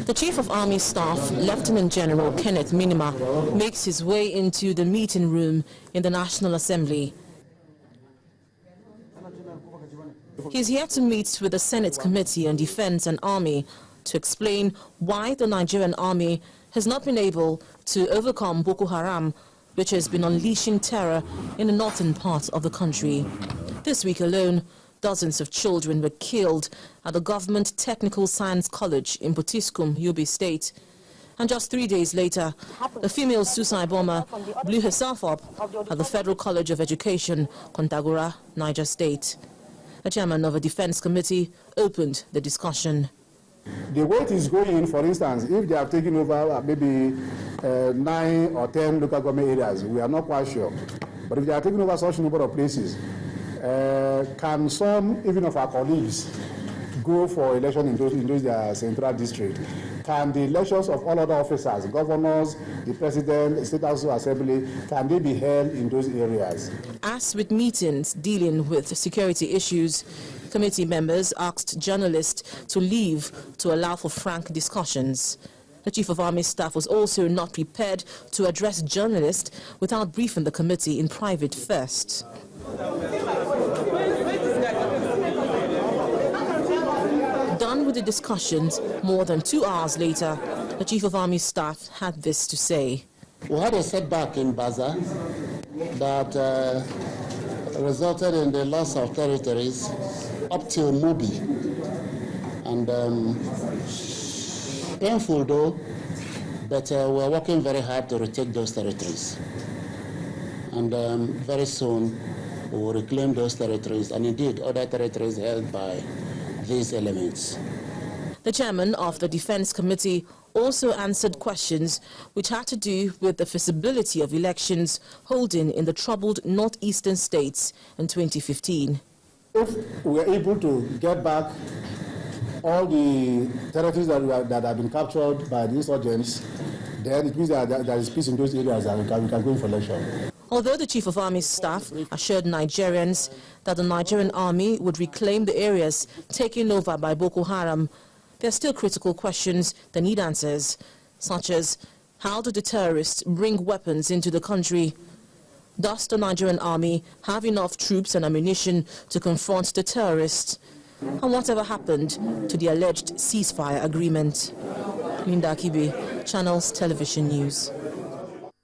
The Chief of Army Staff, Lieutenant General Kenneth Minima, makes his way into the meeting room in the National Assembly. He's here to meet with the Senate Committee on Defense and Army to explain why the Nigerian Army has not been able to overcome Boko Haram, which has been unleashing terror in the northern part of the country. This week alone, dozens of children were killed at the Government Technical Science College in Potiskum, Yobe State. And just 3 days later, a female suicide bomber blew herself up at the Federal College of Education, Kontagora, Niger State. The chairman of a defense committee opened the discussion. The way it is going, for instance, if they have taken over maybe 9 or 10 local government areas, we are not quite sure. But if they are taking over such a number of places, can some, even of our colleagues, go for election in those their central district? Can the elections of all other officers, governors, the president, the state house assembly, can they be held in those areas? As with meetings dealing with security issues, committee members asked journalists to leave to allow for frank discussions. The Chief of Army Staff was also not prepared to address journalists without briefing the committee in private first. Done with the discussions, more than 2 hours later, the Chief of Army Staff had this to say. We had a setback in Baza that resulted in the loss of territories up till Mubi. And painful though, but we're working very hard to retake those territories. And very soon we will reclaim those territories, and indeed other territories held by these elements. The chairman of the Defense Committee also answered questions which had to do with the feasibility of elections holding in the troubled northeastern states in 2015. If we are able to get back all the territories that have been captured by the insurgents, then it means that there is peace in those areas and we can go in for election. Although the Chief of Army Staff assured Nigerians that the Nigerian Army would reclaim the areas taken over by Boko Haram, there are still critical questions that need answers, such as how do the terrorists bring weapons into the country? Does the Nigerian Army have enough troops and ammunition to confront the terrorists? And whatever happened to the alleged ceasefire agreement? Linda Akibe, Channels Television News.